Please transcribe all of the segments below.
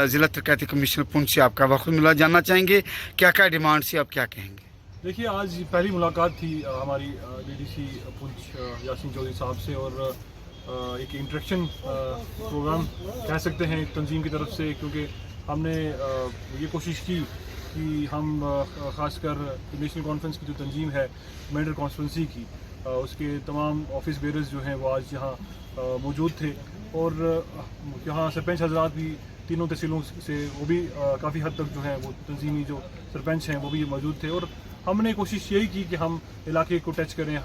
जिला तरक्याती कमिश्नर पुंछ से आपका वक्त मिला, जानना चाहेंगे क्या क्या डिमांड से, आप क्या कहेंगे? देखिए, आज पहली मुलाकात थी हमारी डीडीसी पुंछ यासीन चौधरी साहब से, और एक इंटरेक्शन प्रोग्राम कह सकते हैं तंजीम की तरफ से, क्योंकि हमने ये कोशिश की कि हम ख़ासकर नेशनल कॉन्फ्रेंस की जो तंजीम है मेंढर कॉन्स्टिट्यूंसी की, उसके तमाम ऑफिस बेरर्स जो हैं वो आज यहाँ मौजूद थे, और यहाँ सरपंच हजरात भी तीनों तहसीलों से वो भी काफ़ी हद तक जो हैं वो तंजीमी जो सरपंच हैं वो भी मौजूद थे, और हमने कोशिश यही की कि हम इलाके को टच करें,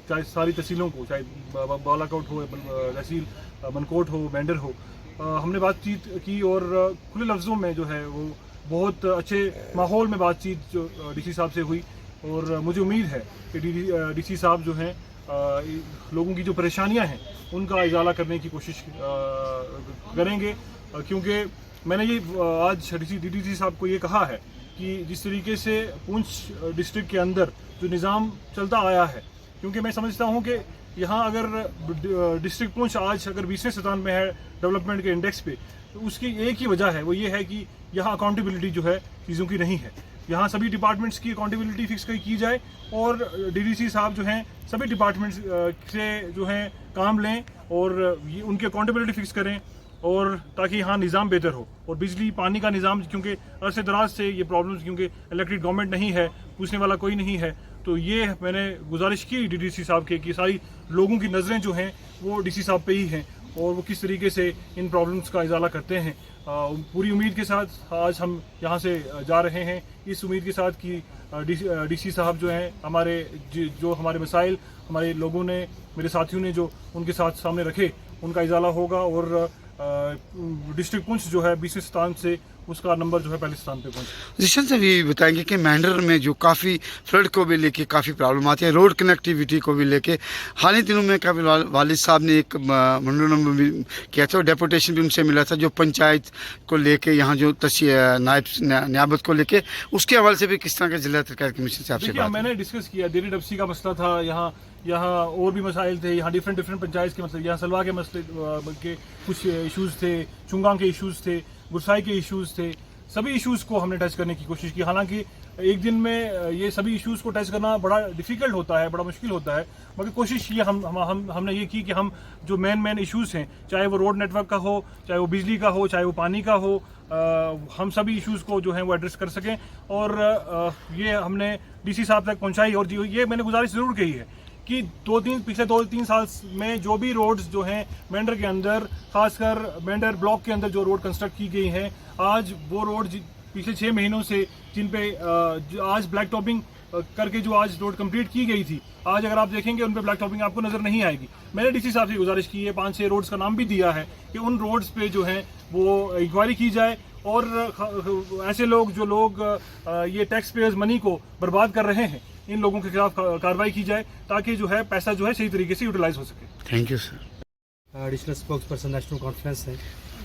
चाहे सारी तहसीलों को, चाहे बालाकोट हो, तहसील मनकोट हो, मेंढर हो। हमने बातचीत की और खुले लफ्ज़ों में जो है वो बहुत अच्छे माहौल में बातचीत जो डीसी साहब से हुई, और मुझे उम्मीद है कि डीसी साहब जो हैं लोगों की जो परेशानियां हैं उनका इजाला करने की कोशिश करेंगे, क्योंकि मैंने ये आज डीसी साहब को ये कहा है कि जिस तरीके से पुंछ डिस्ट्रिक्ट के अंदर जो निज़ाम चलता आया है, क्योंकि मैं समझता हूँ कि यहाँ अगर डिस्ट्रिक्ट पुंछ आज अगर 20वें स्थान में है डेवलपमेंट के इंडेक्स पे, तो उसकी एक ही वजह है, वो ये है कि यहाँ अकाउंटेबिलिटी जो है चीज़ों की नहीं है। यहाँ सभी डिपार्टमेंट्स की अकाउंटेबिलिटी फिक्स की जाए, और डीडीसी साहब जो हैं सभी डिपार्टमेंट्स से जो हैं काम लें और ये उनकी अकाउंटेबिलिटी फिक्स करें, और ताकि यहाँ निज़ाम बेहतर हो। और बिजली पानी का निज़ाम, क्योंकि अरसे दराज से ये प्रॉब्लम्स, क्योंकि इलेक्टेड गवर्नमेंट नहीं है, पूछने वाला कोई नहीं है, तो ये मैंने गुजारिश की डीडीसी साहब के कि सारी लोगों की नज़रें जो हैं वो डीसी साहब पे ही हैं, और वो किस तरीके से इन प्रॉब्लम्स का इजाला करते हैं। पूरी उम्मीद के साथ आज हम यहाँ से जा रहे हैं, इस उम्मीद के साथ कि डीसी साहब जो हैं जो हमारे मसाइल हमारे लोगों ने, मेरे साथियों ने जो उनके साथ सामने रखे, उनका इजाला होगा, और डिस्ट्रिक्ट पुंछ जो है 20वें स्थान से उसका नंबर जो है पहले स्थान पे पहुंचे। जिशन से भी बताएंगे कि मेंढर में जो काफ़ी फ्लड को भी लेके काफ़ी प्रॉब्लम आती है, रोड कनेक्टिविटी को भी लेके हाल ही दिनों में काफ़ी वालिद साहब ने एक मंडलम भी किया था, डेपुटेशन भी उनसे मिला था जो पंचायत को लेके, यहाँ जो न्याबत को लेके, उसके हवाले से भी किस तरह के जिला तरक्याती कमीशन से आपसे बात? मैंने डिस्कस किया, देरी डबसी का मसला था, यहाँ और भी मसाइल थे, यहाँ डिफरेंट पंचायत के मसले, यहाँ सलवा के मसले के कुछ इशूज़ थे, चुंगांग के इशूज़ थे, गुरसाई के इशूज़ थे, सभी इशूज़ को हमने टच करने की कोशिश की। हालांकि एक दिन में ये सभी इशूज़ को टच करना बड़ा डिफ़िकल्ट होता है, बड़ा मुश्किल होता है, मगर कोशिश ये हमने ये की कि हम जो मेन इशूज़ हैं, चाहे वो रोड नेटवर्क का हो, चाहे वो बिजली का हो, चाहे वो पानी का हो, हम सभी इशूज़ को जो है वो एड्रेस कर सकें, और ये हमने डीसी साहब तक पहुँचाई। और ये मैंने गुजारिश ज़रूर की है कि पिछले 2-3 साल में जो भी रोड्स जो हैं मेंढर के अंदर, खासकर मेंढर ब्लॉक के अंदर जो रोड कंस्ट्रक्ट की गई हैं, आज वो रोड पिछले 6 महीनों से जिन पे आज ब्लैक टॉपिंग करके जो आज रोड कंप्लीट की गई थी, आज अगर आप देखेंगे उन पे ब्लैक टॉपिंग आपको नज़र नहीं आएगी। मैंने डीसी साहब से गुजारिश की है, 5-6 रोड्स का नाम भी दिया है कि उन रोड्स पे जो है वो इंक्वायरी की जाए, और ऐसे लोग ये टैक्स पेयर्स मनी को बर्बाद कर रहे हैं, इन लोगों के खिलाफ कार्रवाई की जाए, ताकि जो है पैसा जो है सही तरीके से यूटिलाइज हो सके। Thank you sir. Additional spokes person national conference हैं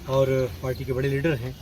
और पार्टी के बड़े लीडर हैं,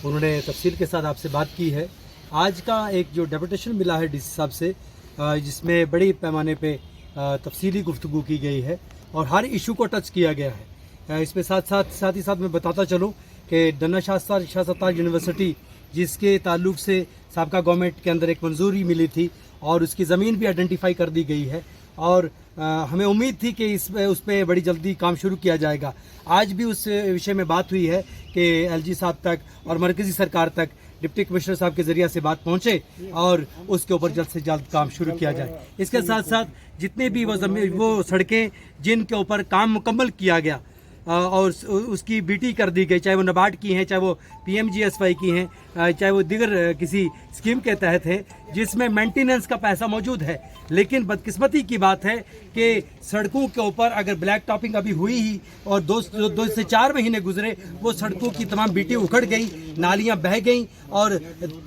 उन्होंने तफसील के साथ आपसे बात की है। आज का एक जो डेपुटेशन मिला है डीसी साहब से, जिसमें बड़ी पैमाने पे तफसीली गुफ्तगू की गई है और हर इशू को टच किया गया है। इसमें साथ ही साथ मैं बताता चलूँ कि डन्ना शाह सत्तार यूनिवर्सिटी, जिसके ताल्लुक से साबका गवर्नमेंट के अंदर एक मंजूरी मिली थी और उसकी ज़मीन भी आइडेंटिफाई कर दी गई है, और हमें उम्मीद थी कि उस पर बड़ी जल्दी काम शुरू किया जाएगा। आज भी उस विषय में बात हुई है कि एलजी साहब तक और मरकज़ी सरकार तक डिप्टी कमिश्नर साहब के ज़रिए से बात पहुंचे और उसके ऊपर जल्द से जल्द काम शुरू किया जाए। इसके साथ साथ जितने भी वो सड़कें जिनके ऊपर काम मुकम्मल किया गया और उसकी बीटी कर दी गई, चाहे वो नाबार्ड की हैं, चाहे वो पीएमजीएसवाई की हैं, चाहे वो दीगर किसी स्कीम के तहत है, जिसमें मेंटेनेंस का पैसा मौजूद है। लेकिन बदकिस्मती की बात है कि सड़कों के ऊपर अगर ब्लैक टॉपिंग अभी हुई ही और 2 से 4 महीने गुजरे, वो सड़कों की तमाम बीटी उखड़ गई, नालियां बह गई और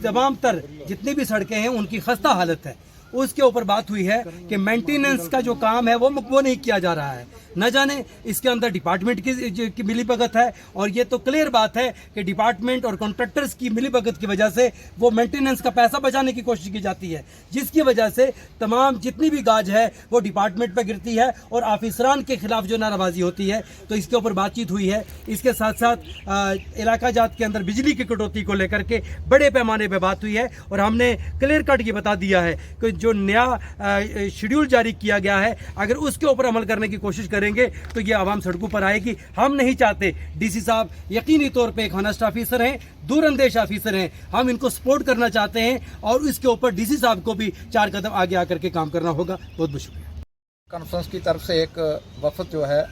तमाम तर जितनी भी सड़कें हैं उनकी खस्ता हालत है। उसके ऊपर बात हुई है कि मेंटेनेंस का जो काम है वो नहीं किया जा रहा है। न जाने इसके अंदर डिपार्टमेंट की मिलीभगत है, और ये तो क्लियर बात है कि डिपार्टमेंट और कॉन्ट्रैक्टर्स की मिलीभगत की वजह से वो मेंटेनेंस का पैसा बचाने की कोशिश की जाती है, जिसकी वजह से तमाम जितनी भी गाज है वो डिपार्टमेंट पर गिरती है और ऑफिसरान के खिलाफ जो नाराबाजी होती है। तो इसके ऊपर बातचीत हुई है। इसके साथ साथ इलाका जात के अंदर बिजली की कटौती को लेकर के बड़े पैमाने पर बात हुई है, और हमने क्लियर कट ये बता दिया है कि जो नया शेड्यूल जारी किया गया है, अगर उसके ऊपर अमल करने की कोशिश करेंगे तो ये आवाम सड़कों पर आएगी। हम नहीं चाहते, डीसी साहब यकीनी तौर पे एक हॉनेस्ट ऑफिसर हैं, दूरअंदेश ऑफिसर हैं, हम इनको सपोर्ट करना चाहते हैं, और इसके ऊपर डीसी साहब को भी 4 कदम आगे आकर के काम करना होगा। बहुत बहुत शुक्रिया। कॉन्फ्रेंस की तरफ से एक वफद जो है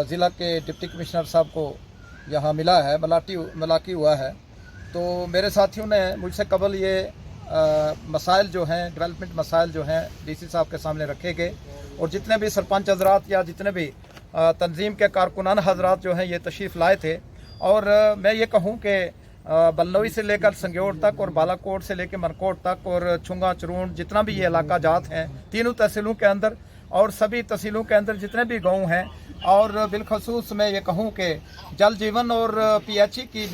ज़िला के डिप्टी कमिश्नर साहब को यहाँ मिला है, मलाकी हुआ है। तो मेरे साथियों ने मुझसे कबल ये मसाइल जो हैं, डेवलपमेंट मसाइल जो हैं डीसी साहब के सामने रखे गए, और जितने भी सरपंच हजरात या जितने भी तंजीम के कारकुनान हजरात जो हैं ये तशरीफ़ लाए थे। और मैं ये कहूँ कि बलनोई से लेकर संग्योर तक और बालाकोट से लेकर मनकोट तक और छुंगा चरून जितना भी ये इलाका जात हैं, तीनों तहसीलों के अंदर और सभी तहसीलों के अंदर जितने भी गाँव हैं, और बिलखसूस मैं ये कहूँ कि जल जीवन और PHE की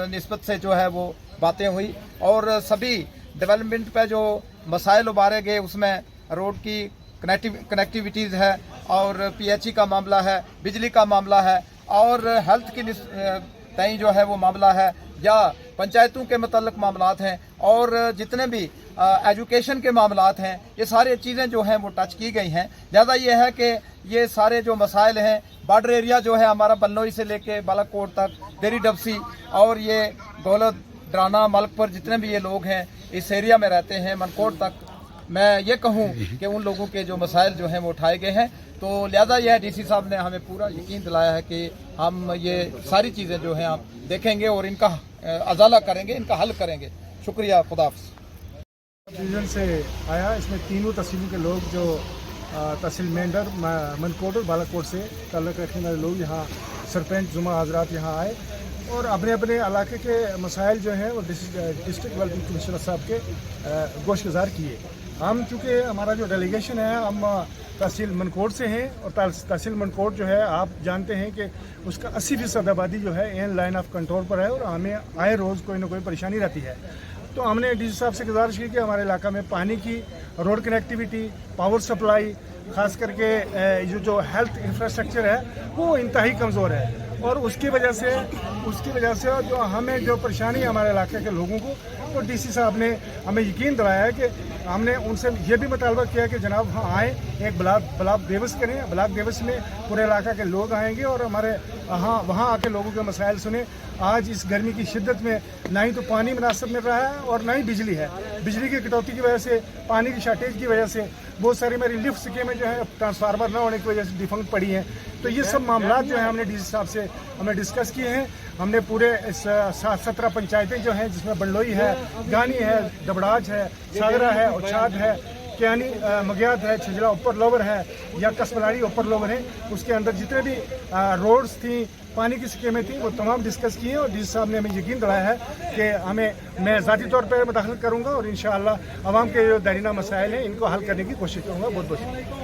निस्बत से जो है वो बातें हुई, और सभी डेवलपमेंट पे जो मसाइल उबारे गए उसमें रोड की कनेक्टिविटीज़ है, और PHE का मामला है, बिजली का मामला है, और हेल्थ की तय जो है वो मामला है, या पंचायतों के मतलब मामलात हैं, और जितने भी एजुकेशन के मामलात हैं, ये सारी चीज़ें जो हैं वो टच की गई हैं। ज़्यादा ये है कि ये सारे जो मसाइल हैं, बॉर्डर एरिया जो है हमारा बलनोई से लेके बालाकोट तक, देरी डबसी और ये दौलत डराना मलक पर जितने भी ये लोग हैं इस एरिया में रहते हैं, मनकोट तक, मैं ये कहूँ कि उन लोगों के जो मसाइल जो हैं वो उठाए गए हैं। तो लिहाजा यह डीसी साहब ने हमें पूरा यकीन दिलाया है कि हम ये सारी चीज़ें जो हैं आप देखेंगे और इनका अजाला करेंगे, इनका हल करेंगे। शुक्रिया, खुदा हाफ़िज़। डिवीज़न से आया, इसमें तीनों तहसीलों के लोग जो तहसील मेंढर, मनकोट और बालाकोट से ताल्लुक़ रखने वाले लोग यहाँ सरपंच जुमा हजरात यहाँ आए और अपने अपने इलाके के मसाइल जो हैं वो डिस्ट्रिक्ट डेवलपमेंट कमिश्नर साहब के गोश गुजार किए। हम चूँकि हमारा जो डेलीगेशन है हम तहसील मनकोट से हैं, और तहसील मनकोट जो है आप जानते हैं कि उसका 80% आबादी जो है इन लाइन ऑफ कंट्रोल पर है, और हमें आए रोज़ कोई ना कोई परेशानी रहती है। तो हमने डीसी साहब से गुजारिश की कि हमारे इलाका में पानी की, रोड कनेक्टिविटी, पावर सप्लाई, ख़ास करके जो हेल्थ इंफ्रास्ट्रक्चर है वो इंतहाई कमज़ोर है, और उसकी वजह से जो हमें जो परेशानी है हमारे इलाके के लोगों को, तो डीसी साहब ने हमें यकीन दिलाया है कि हमने उनसे ये भी मुतालबा किया कि जनाब वहाँ आएँ, एक ब्लॉक दिवस करें। ब्लॉक दिवस में पूरे इलाका के लोग आएंगे और हमारे वहाँ आके लोगों के मसाइल सुने। आज इस गर्मी की शिद्दत में ना ही तो पानी मुनासिब मिल रहा है और ना ही बिजली है। बिजली की कटौती की वजह से, पानी की शार्टेज की वजह से बहुत सारी मेरी लिफ्ट स्कीमें जो है ट्रांसफार्मर ना होने की वजह से डिफंक्ट पड़ी हैं। तो ये सब मामला जो है हमने डीसी साहब से हमने डिस्कस किए हैं। हमने पूरे 17 पंचायतें जो हैं, जिसमें बंडलोई है, गानी है, डबड़ाज है, सागरा है, उछाद है, क्यानी मगियात है, छजला ऊपर लोवर है, या कसबलाड़ी ऊपर लोवर है, उसके अंदर जितने भी रोड्स थी, पानी की स्कीमें थी, वो तमाम डिस्कस किए। और डीसी साहब ने हमें यकीन दिलाया है कि मैं ज़ाती तौर पर मुदाखलत करूँगा और इंशाअल्लाह आवाम के जो दायरीना मसाइल हैं इनको हल करने की कोशिश करूँगा। बहुत बहुत शुक्रिया।